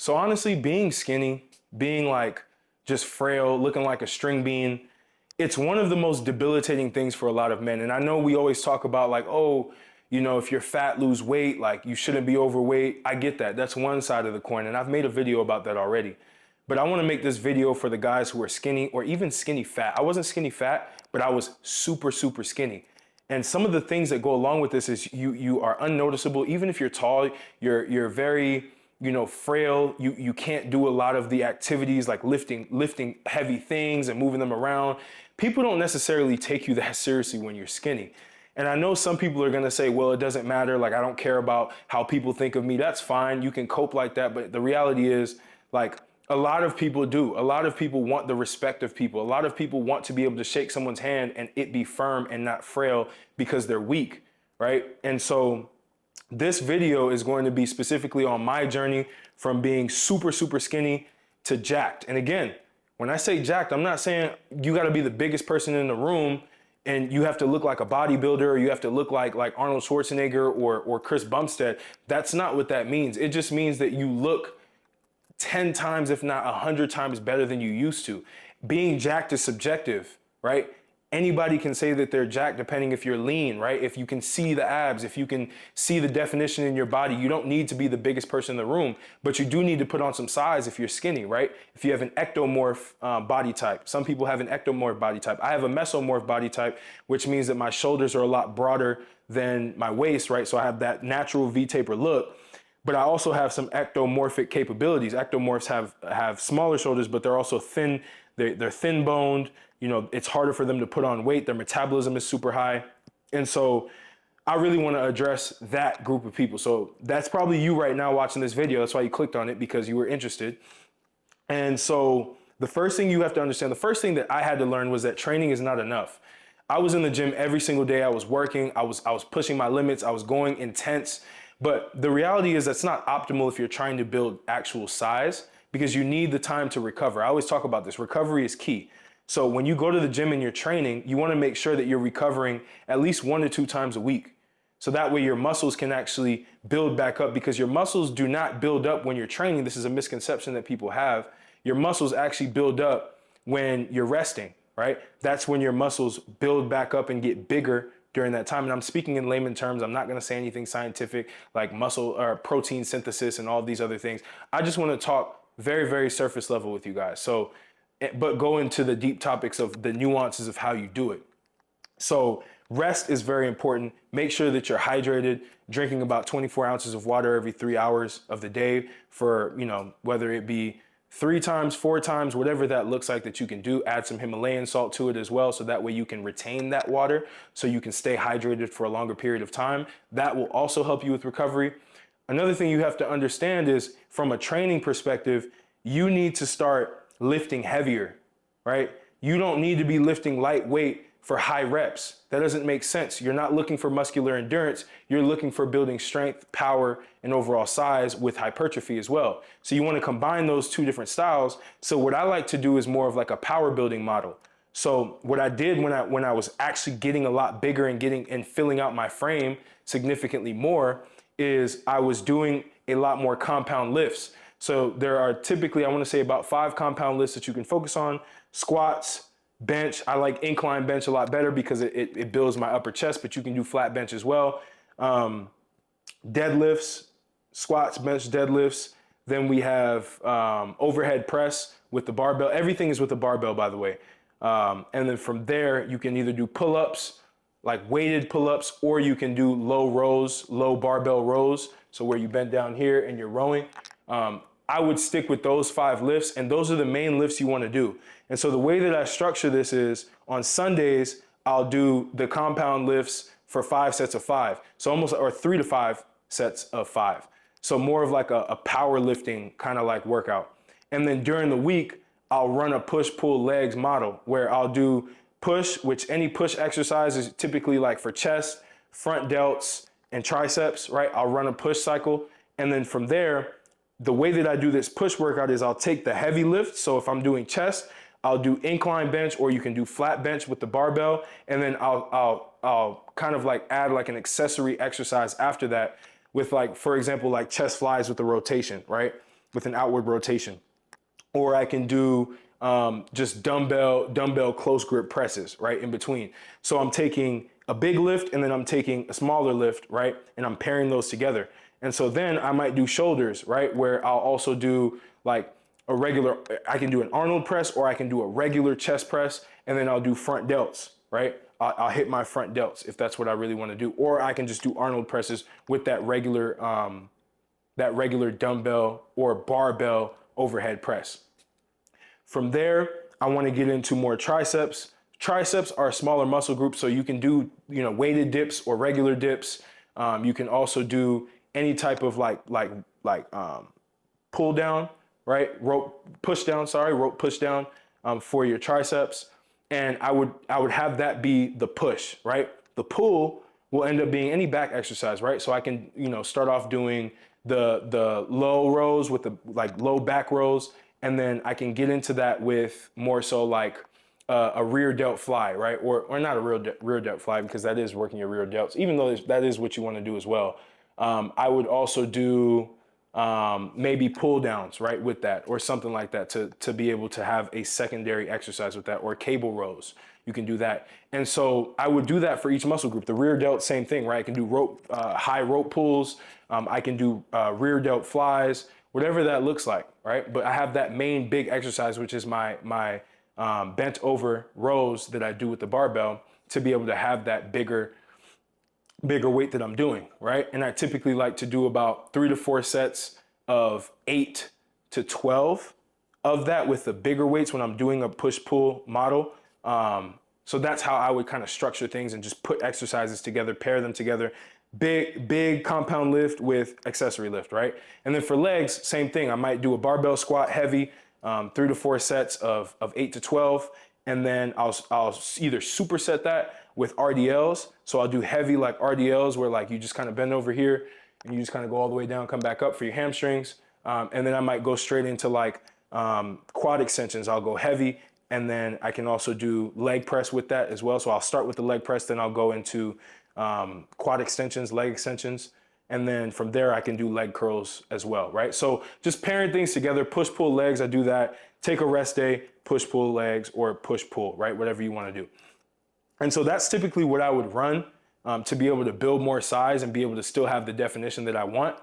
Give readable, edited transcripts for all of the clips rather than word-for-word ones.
So honestly, being skinny, being like just frail, looking like a string bean, it's one of the most debilitating things for a lot of men. And I know we always talk about like, oh, you know, if you're fat, lose weight, like you shouldn't be overweight. I get that. That's one side of the coin. And I've made a video about that already. But I want to make this video for the guys who are skinny or even skinny fat. I wasn't skinny fat, but I was super, super skinny. And some of the things that go along with this is you are unnoticeable. Even if you're tall, you're very, you know, frail. You can't do a lot of the activities like lifting heavy things and moving them around. People don't necessarily take you that seriously when you're skinny. And I know some people are gonna say, well, it doesn't matter. Like, I don't care about how people think of me. That's fine. You can cope like that. But the reality is, like, a lot of people do. A lot of people want the respect of people. A lot of people want to be able to shake someone's hand and it be firm and not frail because they're weak, right? And so this video is going to be specifically on my journey from being super, super skinny to jacked. And again, when I say jacked, I'm not saying you got to be the biggest person in the room and you have to look like a bodybuilder or you have to look like Arnold Schwarzenegger or Chris Bumstead. That's not what that means. It just means that you look 10 times, if not 100 times better than you used to. Being jacked is subjective, right? Anybody can say that they're jacked depending if you're lean, right? If you can see the abs, if you can see the definition in your body, you don't need to be the biggest person in the room, but you do need to put on some size if you're skinny, right? If you have an ectomorph body type, some people have an ectomorph body type. I have a mesomorph body type, which means that my shoulders are a lot broader than my waist, right? So I have that natural V-taper look. But I also have some ectomorphic capabilities. Ectomorphs have smaller shoulders, but they're also thin. They're thin boned. You know, it's harder for them to put on weight. Their metabolism is super high. And so I really want to address that group of people. So that's probably you right now watching this video. That's why you clicked on it, because you were interested. And so the first thing you have to understand, the first thing that I had to learn was that training is not enough. I was in the gym every single day. I was working. I was pushing my limits. I was going intense. But the reality is that's not optimal if you're trying to build actual size, because you need the time to recover. I always talk about this. Recovery is key. So when you go to the gym and you're training, you want to make sure that you're recovering at least 1 to 2 times a week. So that way your muscles can actually build back up, because your muscles do not build up when you're training. This is a misconception that people have. Your muscles actually build up when you're resting, right? That's when your muscles build back up and get bigger during that time. And I'm speaking in layman terms. I'm not going to say anything scientific like muscle or protein synthesis and all these other things. I just want to talk very, very surface level with you guys. So, but go into the deep topics of the nuances of how you do it. So rest is very important. Make sure that you're hydrated, drinking about 24 ounces of water every 3 hours of the day for, you know, whether it be 3 times, 4 times, whatever that looks like that you can do. Add some Himalayan salt to it as well, so that way you can retain that water so you can stay hydrated for a longer period of time. That will also help you with recovery. Another thing you have to understand is, from a training perspective, you need to start lifting heavier, right? You don't need to be lifting lightweight for high reps. That doesn't make sense. You're not looking for muscular endurance. You're looking for building strength, power, and overall size with hypertrophy as well. So you want to combine those 2 different styles. So what I like to do is more of like a power building model. So what I did when I was actually getting a lot bigger and filling out my frame significantly more is I was doing a lot more compound lifts. So there are typically, I want to say, about 5 compound lifts that you can focus on: squats, bench. I like incline bench a lot better because it builds my upper chest, but you can do flat bench as well. Deadlifts, squats, bench, deadlifts. Then we have overhead press with the barbell. Everything is with the barbell, by the way. And then from there, you can either do pull-ups, like weighted pull-ups, or you can do low rows, low barbell rows. So where you bend down here and you're rowing. I would stick with those 5 lifts, and those are the main lifts you want to do. And so the way that I structure this is, on Sundays, I'll do the compound lifts for 5 sets of 5. So almost, or 3 to 5 sets of 5. So more of like a powerlifting kind of like workout. And then during the week, I'll run a push-pull legs model where I'll do push, which any push exercise is typically like for chest, front delts, and triceps, right? I'll run a push cycle. And then from there, the way that I do this push workout is I'll take the heavy lift. So if I'm doing chest, I'll do incline bench, or you can do flat bench with the barbell. And then I'll kind of like add like an accessory exercise after that with, like, for example, like chest flies with the rotation, right? with an outward rotation. Or I can do just dumbbell close grip presses, right, in between. So I'm taking a big lift and then I'm taking a smaller lift, right, and I'm pairing those together. And so then I might do shoulders, right, where I'll also do like a regular, I can do an Arnold press, or I can do a regular chest press, and then I'll do front delts, right? I'll hit my front delts if that's what I really want to do. Or I can just do Arnold presses with that regular dumbbell or barbell overhead press. From there, I want to get into more triceps. Triceps are a smaller muscle group, so you can do, you know, weighted dips or regular dips. You can also do any type of like pull down, right? Rope push down for your triceps. And I would have that be the push, right? The pull will end up being any back exercise, right? So I can, you know, start off doing the low rows with the like low back rows, and then I can get into that with more so like a rear delt fly, right? Or not a rear delt fly, because that is working your rear delts, even though that is what you want to do as well. I would also do maybe pull downs, right, with that, or something like that to be able to have a secondary exercise with that, or cable rows. You can do that. And so I would do that for each muscle group. The rear delt, same thing, right? I can do rope, high rope pulls. I can do rear delt flies, whatever that looks like, right? But I have that main big exercise, which is my bent over rows that I do with the barbell, to be able to have that bigger weight that I'm doing, right? And I typically like to do about 3 to 4 sets of 8 to 12 of that with the bigger weights when I'm doing a push-pull model. So that's how I would kind of structure things and just put exercises together, pair them together. Big compound lift with accessory lift, right? And then for legs, same thing. I might do a barbell squat heavy, 3 to 4 sets of 8 to 12. And then I'll either superset that with RDLs. So I'll do heavy like RDLs, where like you just kind of bend over here and you just kind of go all the way down, come back up for your hamstrings. And then I might go straight into like quad extensions. I'll go heavy, and then I can also do leg press with that as well. So I'll start with the leg press, then I'll go into quad extensions, leg extensions. And then from there, I can do leg curls as well, right? So just pairing things together, push, pull legs, I do that. Take a rest day, push, pull legs, or push, pull, right? Whatever you want to do. And so that's typically what I would run to be able to build more size and be able to still have the definition that I want.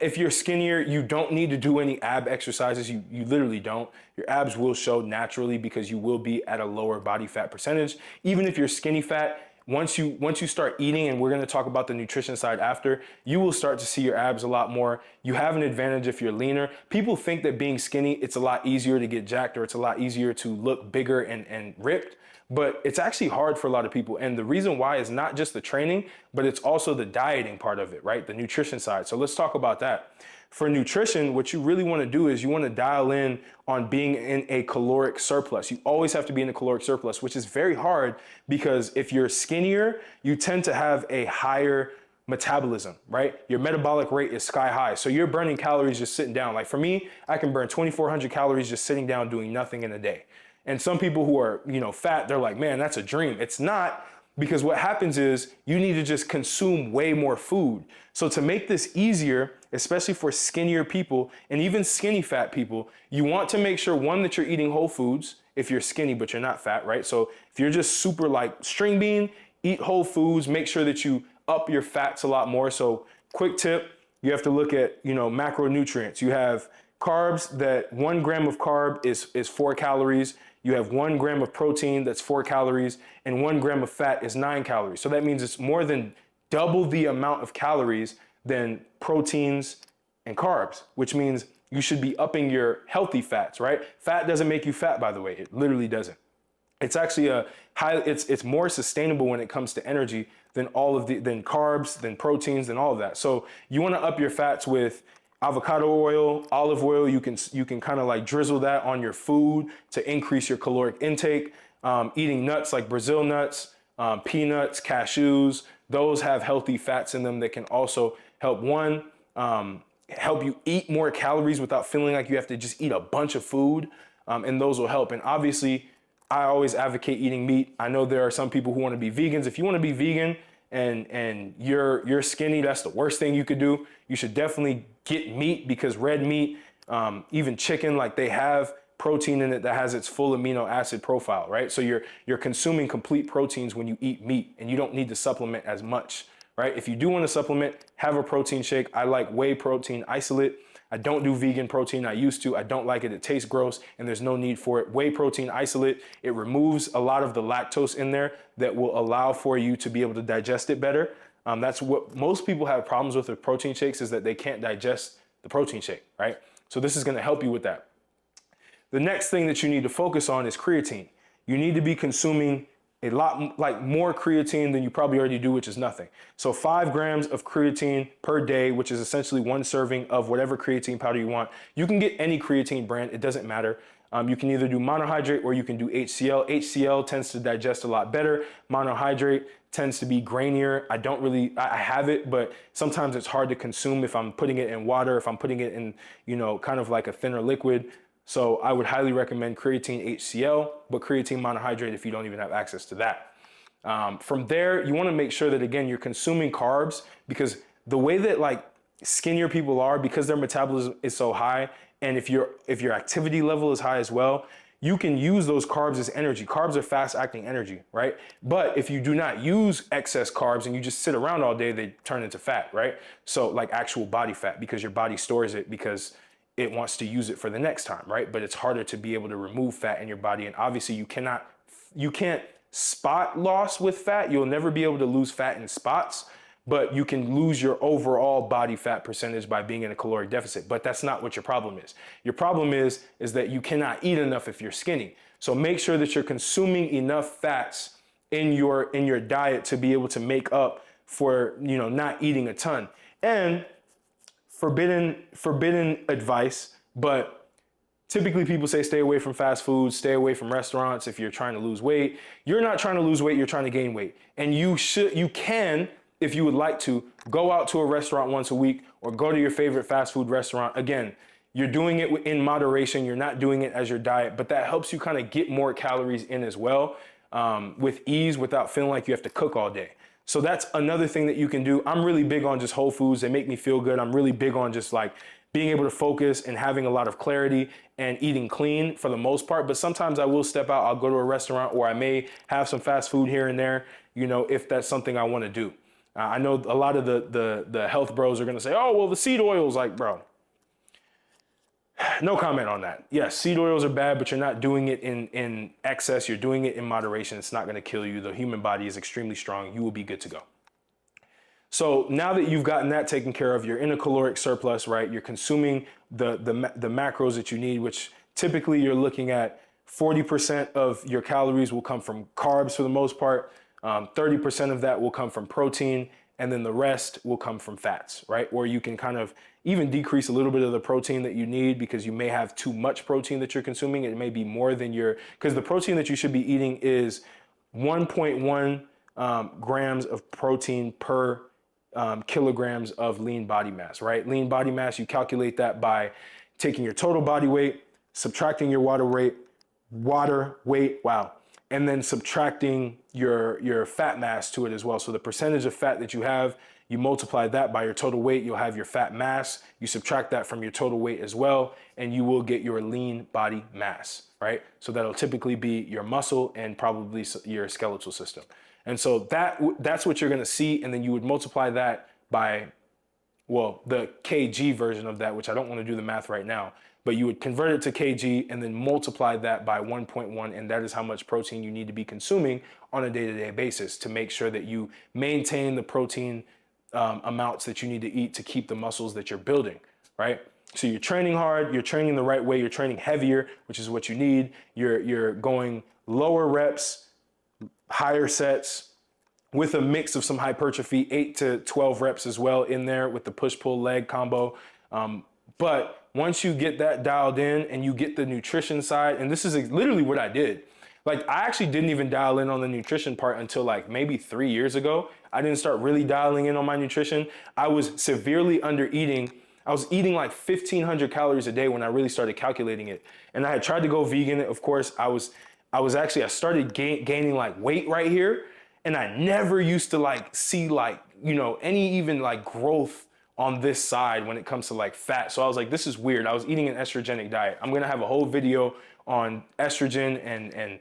If you're skinnier, you don't need to do any ab exercises. You literally don't. Your abs will show naturally because you will be at a lower body fat percentage. Even if you're skinny fat, once you start eating, and we're going to talk about the nutrition side after, you will start to see your abs a lot more. You have an advantage if you're leaner. People think that being skinny, it's a lot easier to get jacked, or it's a lot easier to look bigger and ripped. But it's actually hard for a lot of people. And the reason why is not just the training, but it's also the dieting part of it, right? The nutrition side. So let's talk about that. For nutrition, what you really want to do is you want to dial in on being in a caloric surplus. You always have to be in a caloric surplus, which is very hard because if you're skinnier, you tend to have a higher metabolism, right? Your metabolic rate is sky high. So you're burning calories just sitting down. Like for me, I can burn 2,400 calories just sitting down doing nothing in a day. And some people who are, fat, they're like, man, that's a dream. It's not, because what happens is you need to just consume way more food. So to make this easier, especially for skinnier people and even skinny fat people, you want to make sure, one, that you're eating whole foods if you're skinny but you're not fat, right? So if you're just super like string bean, eat whole foods, make sure that you up your fats a lot more. So quick tip, you have to look at, macronutrients. You have carbs, that 1 gram of carb is 4 calories. You have 1 gram of protein, that's 4 calories, and 1 gram of fat is 9 calories. So that means it's more than double the amount of calories than proteins and carbs, which means you should be upping your healthy fats, right? Fat doesn't make you fat, by the way. It literally doesn't. It's actually it's more sustainable when it comes to energy than than carbs, than proteins, than all of that. So you want to up your fats with avocado oil, olive oil. You can kind of like drizzle that on your food to increase your caloric intake. Eating nuts like Brazil nuts, peanuts, cashews, those have healthy fats in them that can also help help you eat more calories without feeling like you have to just eat a bunch of food. And those will help. And obviously, I always advocate eating meat. I know there are some people who want to be vegans. If you want to be vegan and you're skinny, that's the worst thing you could do. You should definitely get meat, because red meat even chicken, like they have protein in it that has its full amino acid profile, right? So you're consuming complete proteins when you eat meat, and you don't need to supplement as much, right? If you do want to supplement, have a protein shake. I like whey protein isolate. I don't do vegan protein. I used to. I don't like it. It tastes gross, and there's no need for it. Whey protein isolate, it removes a lot of the lactose in there that will allow for you to be able to digest it better. That's what most people have problems with protein shakes, is that they can't digest the protein shake, right? So this is going to help you with that. The next thing that you need to focus on is creatine. You need to be consuming a lot, like more creatine than you probably already do, which is nothing. So 5 grams of creatine per day, which is essentially 1 serving of whatever creatine powder you want. You can get any creatine brand, it doesn't matter. You can either do monohydrate or you can do HCl. HCl tends to digest a lot better. Monohydrate tends to be grainier. I have it, but sometimes it's hard to consume if I'm putting it in water, if I'm putting it in, kind of like a thinner liquid. So I would highly recommend creatine HCl, but creatine monohydrate if you don't even have access to that. From there, you want to make sure that, again, you're consuming carbs, because the way that like skinnier people are, because their metabolism is so high, and if your activity level is high as well, you can use those carbs as energy. Carbs are fast acting energy, right? But if you do not use excess carbs and you just sit around all day, they turn into fat, right? So like actual body fat, because your body stores it because it wants to use it for the next time, right? But it's harder to be able to remove fat in your body. And obviously you can't spot loss with fat. You'll never be able to lose fat in spots, but you can lose your overall body fat percentage by being in a caloric deficit. But that's not what your problem is. Your problem is that you cannot eat enough if you're skinny. So make sure that you're consuming enough fats in your diet to be able to make up for, not eating a ton. And forbidden advice, but typically people say stay away from fast food, stay away from restaurants if you're trying to lose weight. You're not trying to lose weight, you're trying to gain weight. And you can, if you would like to, go out to a restaurant once a week or go to your favorite fast food restaurant. Again, you're doing it in moderation, you're not doing it as your diet, but that helps you kind of get more calories in as well, with ease, without feeling like you have to cook all day. So that's another thing that you can do. I'm really big on just whole foods. They make me feel good. I'm really big on just like being able to focus and having a lot of clarity and eating clean for the most part. But sometimes I will step out. I'll go to a restaurant, or I may have some fast food here and there, if that's something I want to do. I know a lot of the health bros are going to say, oh, well, the seed oils, like, bro, no comment on that. Yes, seed oils are bad, but you're not doing it in excess. You're doing it in moderation. It's not going to kill you. The human body is extremely strong. You will be good to go. So now that you've gotten that taken care of, you're in a caloric surplus, right? You're consuming the macros that you need, which typically you're looking at 40% of your calories will come from carbs for the most part. 30% of that will come from protein, and then the rest will come from fats, right? Or you can kind of even decrease a little bit of the protein that you need, because you may have too much protein that you're consuming. It may be more than because the protein that you should be eating is 1.1 grams of protein per kilograms of lean body mass, right? Lean body mass, you calculate that by taking your total body weight, subtracting your water weight, and then subtracting your fat mass to it as well. So the percentage of fat that you have, you multiply that by your total weight, you'll have your fat mass. You subtract that from your total weight as well, and you will get your lean body mass, right? So that'll typically be your muscle and probably your skeletal system. And so that's what you're gonna see, and then you would multiply that by, well, the kg version of that, which I don't wanna do the math right now, but you would convert it to kg and then multiply that by 1.1, and that is how much protein you need to be consuming on a day-to-day basis to make sure that you maintain the protein amounts that you need to eat to keep the muscles that you're building, right? So you're training hard, you're training the right way, you're training heavier, which is what you need. You're going lower reps, higher sets, with a mix of some hypertrophy, 8 to 12 reps as well in there with the push-pull leg combo. But once you get that dialed in and you get the nutrition side, and this is literally what I did. Like, I actually didn't even dial in on the nutrition part until like maybe 3 years ago. I didn't start really dialing in on my nutrition. I was severely under eating. I was eating like 1,500 calories a day when I really started calculating it. And I had tried to go vegan. Of course, I started gaining like weight right here. And I never used to like see like, any even like growth on this side when it comes to like fat. So I was like, this is weird. I was eating an estrogenic diet. I'm gonna have a whole video on estrogen and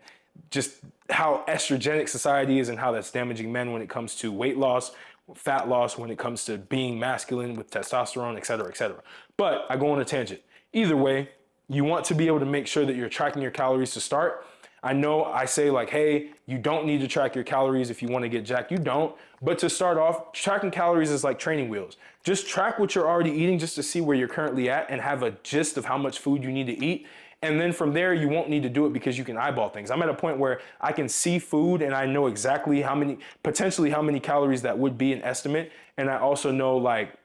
just how estrogenic society is and how that's damaging men when it comes to weight loss, fat loss, when it comes to being masculine with testosterone, et cetera, et cetera. But I go on a tangent. Either way, you want to be able to make sure that you're tracking your calories to start. I know I say like, hey, you don't need to track your calories if you want to get jacked. You don't. But to start off, tracking calories is like training wheels. Just track what you're already eating just to see where you're currently at and have a gist of how much food you need to eat. And then from there, you won't need to do it because you can eyeball things. I'm at a point where I can see food and I know exactly how many, potentially how many calories that would be an estimate. And I also know like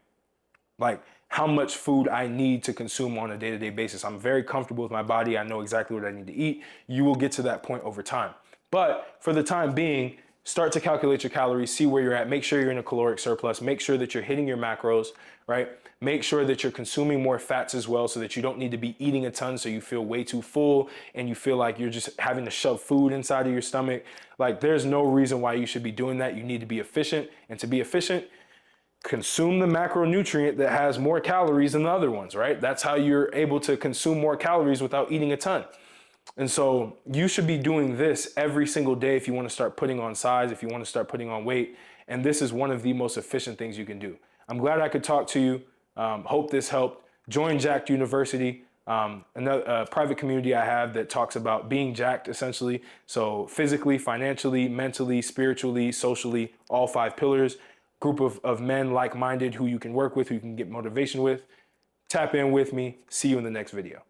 how much food I need to consume on a day-to-day basis. I'm very comfortable with my body. I know exactly what I need to eat. You will get to that point over time. But for the time being, start to calculate your calories, see where you're at, make sure you're in a caloric surplus, make sure that you're hitting your macros, right? Make sure that you're consuming more fats as well so that you don't need to be eating a ton so you feel way too full and you feel like you're just having to shove food inside of your stomach. Like there's no reason why you should be doing that. You need to be efficient, and to be efficient, consume the macronutrient that has more calories than the other ones, right? That's how you're able to consume more calories without eating a ton. And so you should be doing this every single day if you want to start putting on size, if you want to start putting on weight. And this is one of the most efficient things you can do. I'm glad I could talk to you. Hope this helped. Join Jacked University, another private community I have that talks about being jacked essentially. So physically, financially, mentally, spiritually, socially, all 5 pillars. Group of men like-minded who you can work with, who you can get motivation with. Tap in with me. See you in the next video.